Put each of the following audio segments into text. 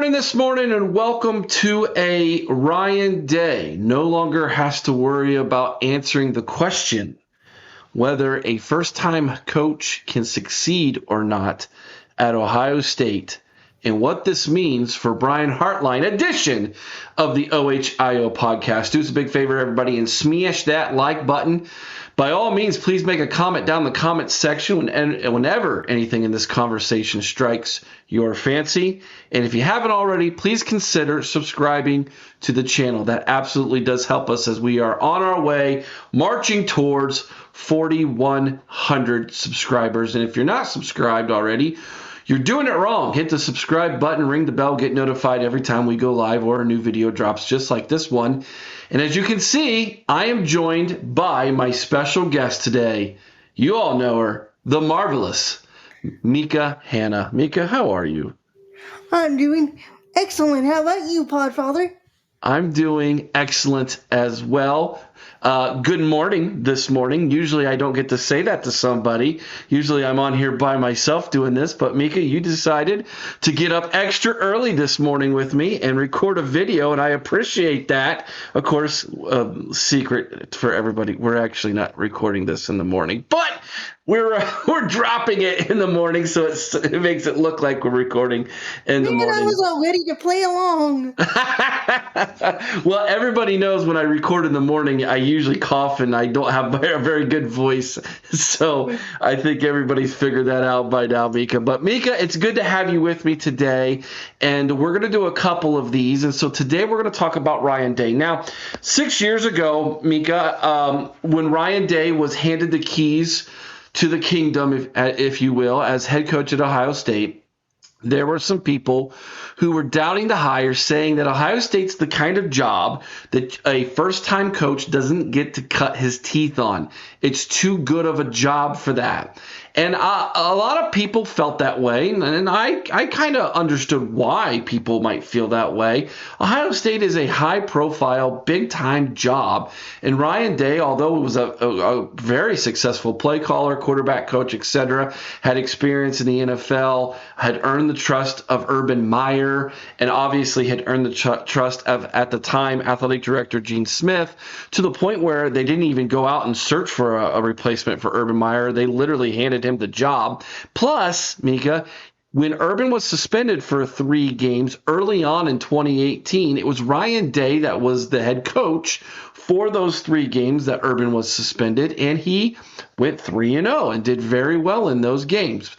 morning this morning, and welcome to a Ryan Day. No longer has to worry about answering the question whether a first-time coach can succeed or not at Ohio State, and what this means for Brian Hartline edition of the OHIO podcast. Do us a big favor, everybody, and smash that like button. By all means, please make a comment down in the comment section whenever anything in this conversation strikes your fancy. And if you haven't already, please consider subscribing to the channel. That absolutely does help us as we are on our way marching towards 4,100 subscribers. And if you're not subscribed already, you're doing it wrong. Hit the subscribe button, ring the bell, get notified every time we go live or a new video drops just like this one. And as you can see, I am joined by my special guest today. You all know her, the Marvelous Mecah Hannah. Mecah, how are you? I'm doing excellent. How about you, Podfather? I'm doing excellent as well. Good morning this morning. Usually I don't get to say that to somebody. Usually I'm on here by myself doing this, but Mecah, you decided to get up extra early this morning with me and record a video, and I appreciate that. Of course, secret for everybody, we're actually not recording this in the morning, but we're dropping it in the morning, so it makes it look like we're recording in the morning. I was all ready to play along. Well, everybody knows when I record in the morning, I usually cough and I don't have a very good voice. So I think everybody's figured that out by now, Mecah. But Mecah, it's good to have you with me today. And we're going to do a couple of these. And so today we're going to talk about Ryan Day. Now, 6 years ago, Mecah, when Ryan Day was handed the keys to the kingdom, if you will, as head coach at Ohio State, there were some people who were doubting the hire, saying that Ohio State's the kind of job that a first-time coach doesn't get to cut his teeth on. It's too good of a job for that. And a lot of people felt that way, and I kind of understood why people might feel that way. Ohio State is a high-profile, big-time job, and Ryan Day, although he was a very successful play caller, quarterback coach, etc., had experience in the NFL, had earned the trust of Urban Meyer, and obviously had earned the trust of, at the time, athletic director Gene Smith, to the point where they didn't even go out and search for a replacement for Urban Meyer. They literally handed him the job. Plus, Mecah, when Urban was suspended for 3 games early on in 2018, it was Ryan Day that was the head coach for those 3 games that Urban was suspended, and he went 3-0 and did very well in those games.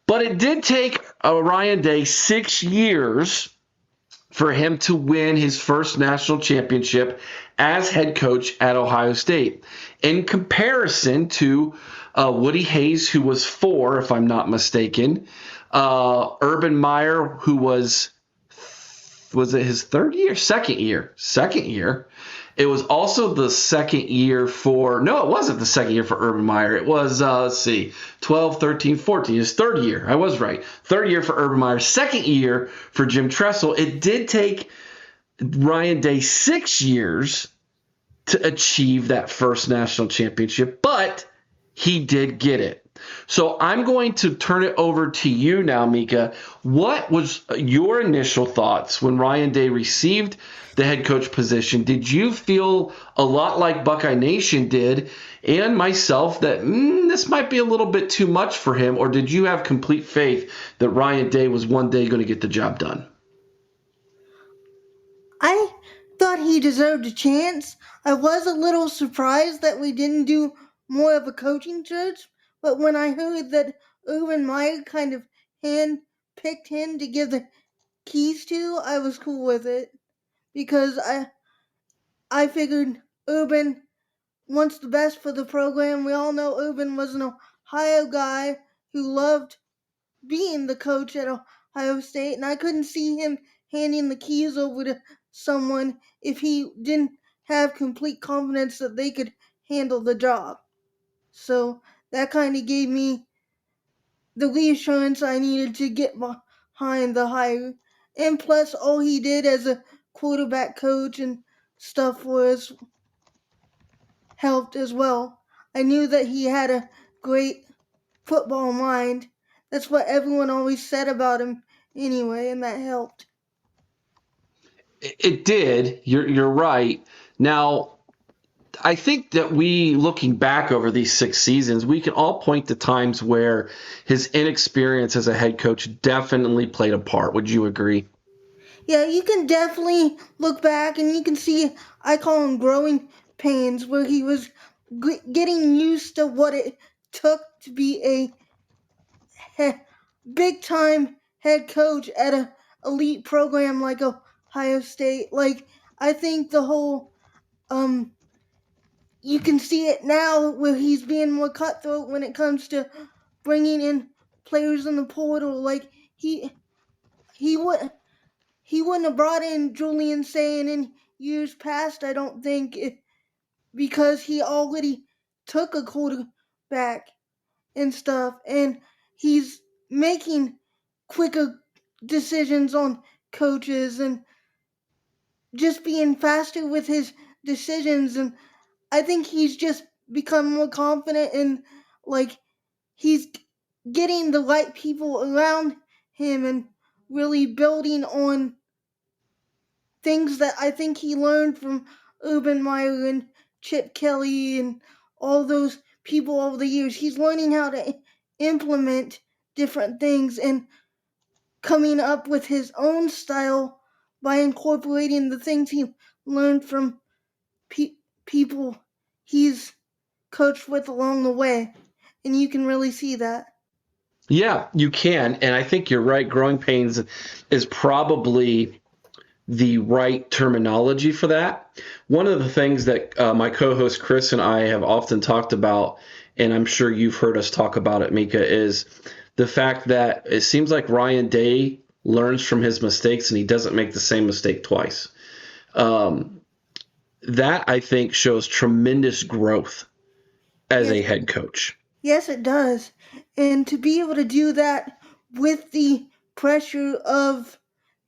But it did take Ryan Day 6 years for him to win his first national championship as head coach at Ohio State. In comparison to Woody Hayes, who was 4, if I'm not mistaken, Urban Meyer, who was it his third year? Second year. It was also the second year for, no, it wasn't the second year for Urban Meyer. It was, 12, 13, 14, his third year. I was right. Third year for Urban Meyer, second year for Jim Tressel. It did take Ryan Day 6 years to achieve that first national championship, but he did get it. So I'm going to turn it over to you now, Mecah. What was your initial thoughts when Ryan Day received the head coach position? Did you feel a lot like Buckeye Nation did and myself that this might be a little bit too much for him, or did you have complete faith that Ryan Day was one day going to get the job done? I thought he deserved a chance. I was a little surprised that we didn't do more of a coaching search, but when I heard that Urban Meyer kind of hand-picked him to give the keys to, I was cool with it, because I figured Urban wants the best for the program. We all know Urban was an Ohio guy who loved being the coach at Ohio State, and I couldn't see him handing the keys over to someone if he didn't have complete confidence that they could handle the job. So that kind of gave me the reassurance I needed to get behind the hire. And plus, all he did as a quarterback coach and stuff was helped as well. I knew that he had a great football mind. That's what everyone always said about him anyway, and that helped. It did. You're right. Now, I think that looking back over these 6 seasons, we can all point to times where his inexperience as a head coach definitely played a part. Would you agree? Yeah, you can definitely look back and you can see, I call them growing pains, where he was getting used to what it took to be a big time head coach at a elite program like Ohio State. Like, I think the whole um you can see it now where he's being more cutthroat when it comes to bringing in players in the portal. Like, he would he wouldn't have brought in Julian Sayin in years past, I don't think, because he already took a quarterback and stuff, and he's making quicker decisions on coaches and just being faster with his decisions. And I think he's just become more confident, and like, he's getting the right people around him and really building on things that I think he learned from Urban Meyer and Chip Kelly and all those people over the years. He's learning how to implement different things and coming up with his own style by incorporating the things he learned from people he's coached with along the way. And you can really see that. Yeah, you can. And I think you're right. Growing pains is probably the right terminology for that. One of the things that my co-host Chris and I have often talked about, and I'm sure you've heard us talk about it, Micah, is the fact that it seems like Ryan Day learns from his mistakes and he doesn't make the same mistake twice. That, I think, shows tremendous growth as Yes, a head coach. yes, it does. And to be able to do that with the pressure of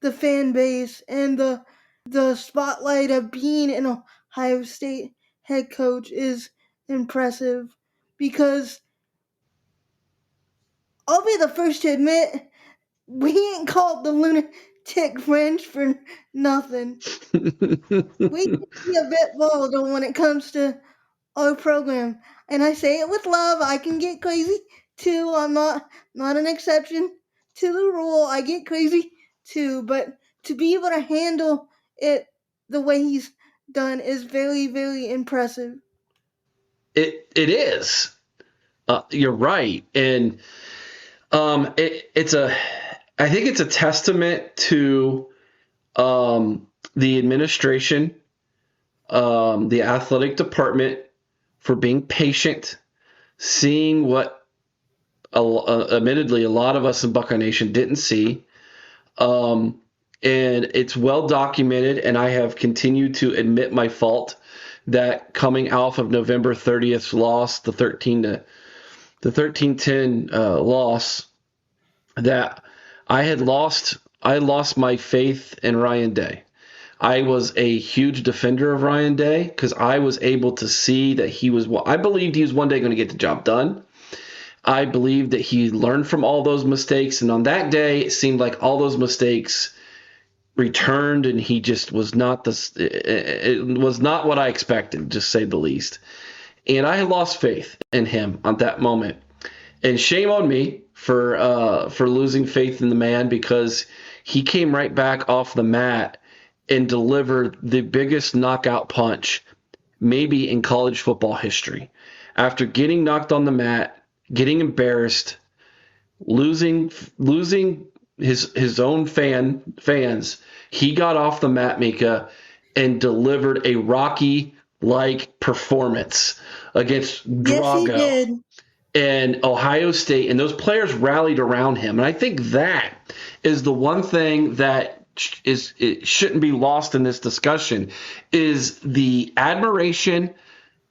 the fan base and the spotlight of being an Ohio State head coach is impressive, because I'll be the first to admit we ain't called the lunatic French for nothing. We can be a bit volatile when it comes to our program, and I say it with love. I can get crazy too. I'm not an exception to the rule. I get crazy too, but to be able to handle it the way he's done is very, very impressive. It is. You're right, and it's a. I think it's a testament to the administration, the athletic department, for being patient, seeing what, admittedly, a lot of us in Buckeye Nation didn't see. And it's well documented, and I have continued to admit my fault that coming off of November 30th loss, the 13-10 loss, that I lost my faith in Ryan Day. I was a huge defender of Ryan Day because I was able to see that I believed he was one day going to get the job done. I believed that he learned from all those mistakes, and on that day, it seemed like all those mistakes returned, and he just was not it was not what I expected, to say the least. And I had lost faith in him at that moment. And shame on me for losing faith in the man, because he came right back off the mat and delivered the biggest knockout punch maybe in college football history. After getting knocked on the mat, getting embarrassed, losing his own fans, he got off the mat, Micah, and delivered a Rocky-like performance against Yes, he Drago did. and Ohio State, and those players rallied around him. And I think that is the one thing that it shouldn't be lost in this discussion, is the admiration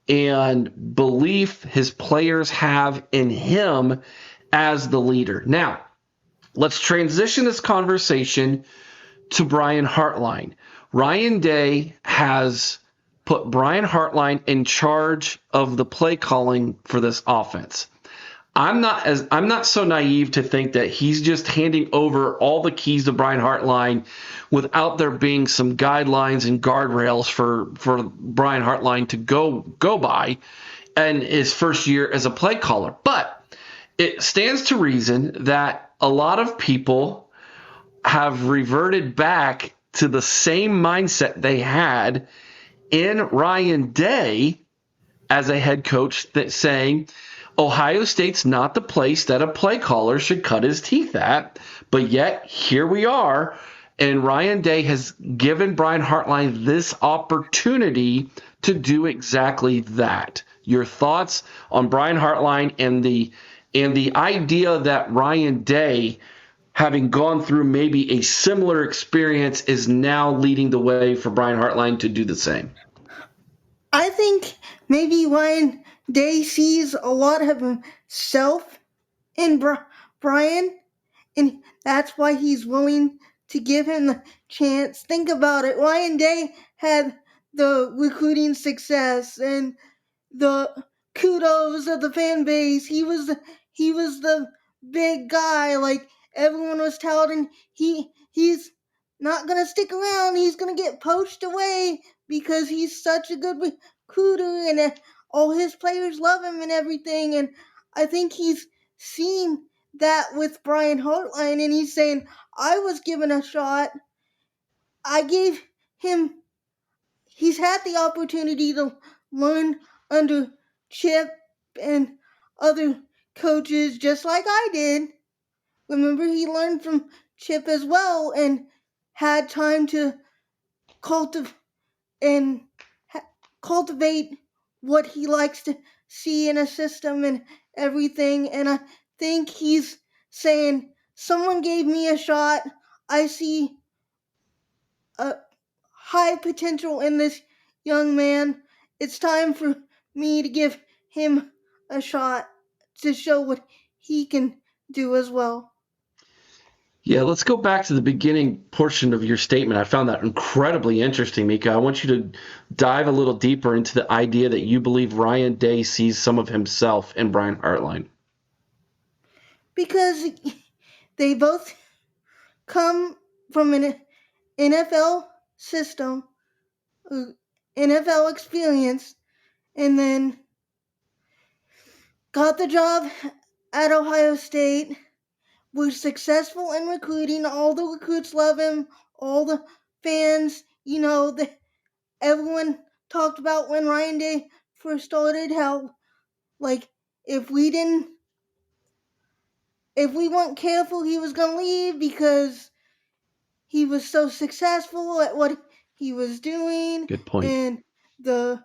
and belief his players have in him as the leader. Now, let's transition this conversation to Brian Hartline. Ryan Day has put Brian Hartline in charge of the play calling for this offense. I'm not so naive to think that he's just handing over all the keys to Brian Hartline without there being some guidelines and guardrails for Brian Hartline to go by in his first year as a play caller. But it stands to reason that a lot of people have reverted back to the same mindset they had in Ryan Day as a head coach, saying Ohio State's not the place that a play caller should cut his teeth at. But yet here we are, and Ryan Day has given Brian Hartline this opportunity to do exactly that. Your thoughts on Brian Hartline and the idea that Ryan Day, having gone through maybe a similar experience, is now leading the way for Brian Hartline to do the same? I think maybe Ryan Day sees a lot of himself in Brian, and that's why he's willing to give him the chance. Think about it. Ryan Day had the recruiting success and the kudos of the fan base. He was the big guy. Like everyone was touting. He's not gonna stick around. He's gonna get poached away because he's such a good recruiter, and all his players love him and everything. And I think he's seen that with Brian Hartline, and he's saying, I was given a shot. I gave him. He's had the opportunity to learn under Chip and other coaches just like I did. Remember, he learned from Chip as well and had time to cultivate and cultivate what he likes to see in a system and everything. And I think he's saying, someone gave me a shot. I see a high potential in this young man. It's time for me to give him a shot to show what he can do as well. Yeah, let's go back to the beginning portion of your statement. I found that incredibly interesting, Mika. I want you to dive a little deeper into the idea that you believe Ryan Day sees some of himself in Brian Hartline. Because they both come from an NFL system, NFL experience, and then got the job at Ohio State, was successful in recruiting. All the recruits love him. All the fans, everyone talked about when Ryan Day first started how, like, if we weren't careful, he was going to leave because he was so successful at what he was doing. Good point. And the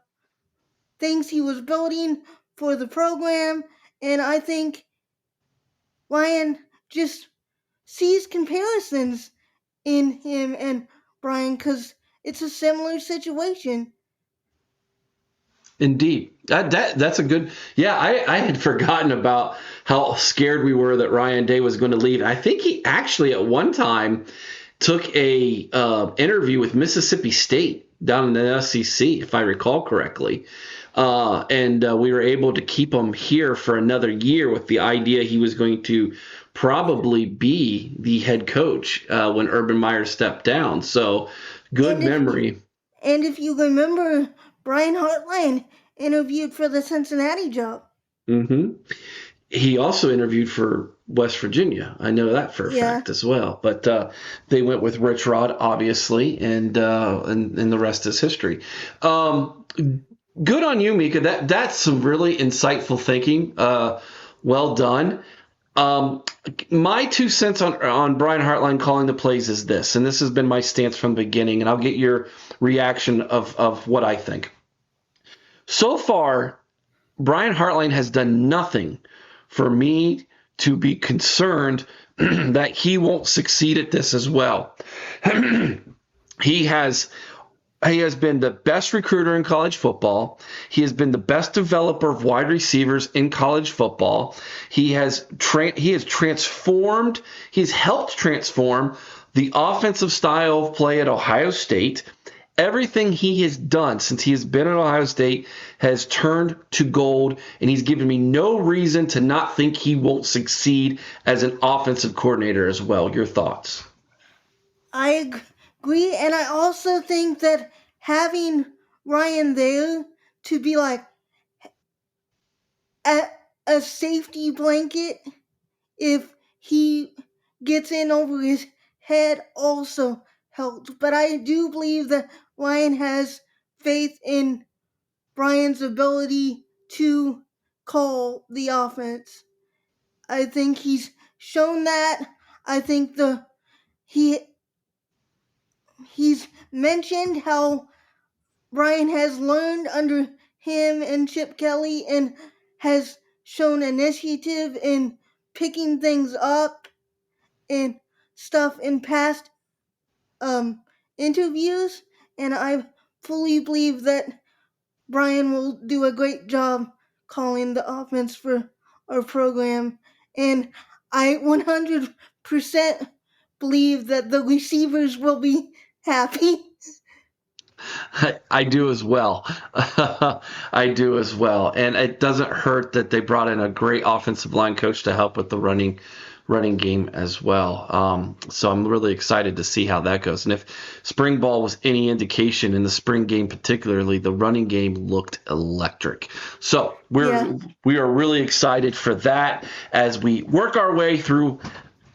things he was building for the program. And I think Ryan just sees comparisons in him and Brian because it's a similar situation. Indeed. That's a good. Yeah, I had forgotten about how scared we were that Ryan Day was going to leave. I think he actually at one time took a interview with Mississippi State down in the SEC, if I recall correctly. And we were able to keep him here for another year with the idea he was going to probably be the head coach when Urban Meyer stepped down. So good memory. And if you remember, Brian Hartline interviewed for the Cincinnati job. Mm-hmm. He also interviewed for West Virginia. I know that for a fact as well. But they went with Rich Rod, obviously, and the rest is history. Good on you, Mika. That's some really insightful thinking. Well done. My 2 cents on Brian Hartline calling the plays is this, and this has been my stance from the beginning, and I'll get your reaction of what I think. So far, Brian Hartline has done nothing for me to be concerned that he won't succeed at this as well. He has been the best recruiter in college football. He has been the best developer of wide receivers in college football. He has transformed. He's helped transform the offensive style of play at Ohio State, Everything he has done since he has been at Ohio State has turned to gold, and he's given me no reason to not think he won't succeed as an offensive coordinator as well. Your thoughts? I agree, and I also think that having Ryan there to be like a, a safety blanket if he gets in over his head also helps. But I do believe that Ryan has faith in Brian's ability to call the offense. I think he's shown that. I think he he's mentioned how Brian has learned under him and Chip Kelly and has shown initiative in picking things up and stuff in past interviews, and I fully believe that Brian will do a great job calling the offense for our program, and I 100% believe that the receivers will be happy. I do as well. I do as well. And it doesn't hurt that they brought in a great offensive line coach to help with the running game as well. So I'm really excited to see how that goes. And if spring ball was any indication, in the spring game particularly, the running game looked electric. So we are really excited for that as we work our way through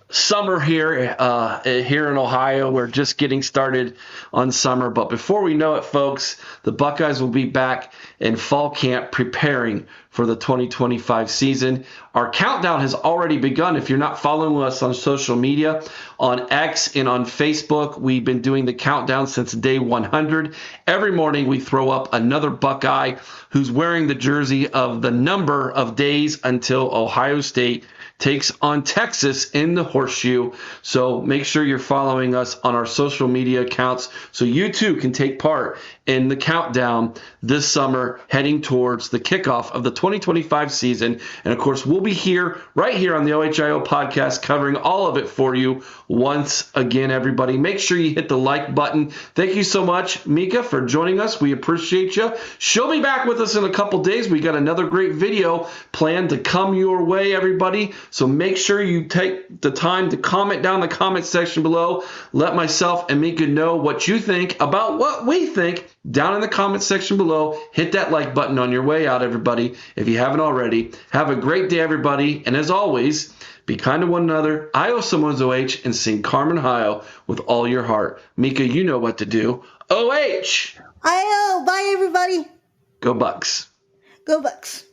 summer here in Ohio. We're just getting started on summer, but before we know it, folks, the Buckeyes will be back in fall camp preparing for the 2025 season. Our countdown has already begun. If you're not following us on social media, on X and on Facebook, we've been doing the countdown since day 100. Every morning we throw up another Buckeye who's wearing the jersey of the number of days until Ohio State takes on Texas in the Horseshoe. So make sure you're following us on our social media accounts so you too can take part in the countdown this summer heading towards the kickoff of the 2025 season. And of course, we'll be here right here on the OHIO podcast covering all of it for you once again, everybody. Make sure you hit the like button. Thank you so much, Mecah, for joining us. We appreciate you. She'll be back with us in a couple days. We got another great video planned to come your way, everybody. So make sure you take the time to comment down in the comment section below. Let myself and Mecah know what you think about what we think down in the comment section below. Hit that like button on your way out, everybody, if you haven't already. Have a great day, everybody. And as always, be kind to one another. I owe someone's OH and sing Carmen Hio with all your heart. Mecah, you know what to do. OH! I know. Bye, everybody. Go Bucks. Go Bucks.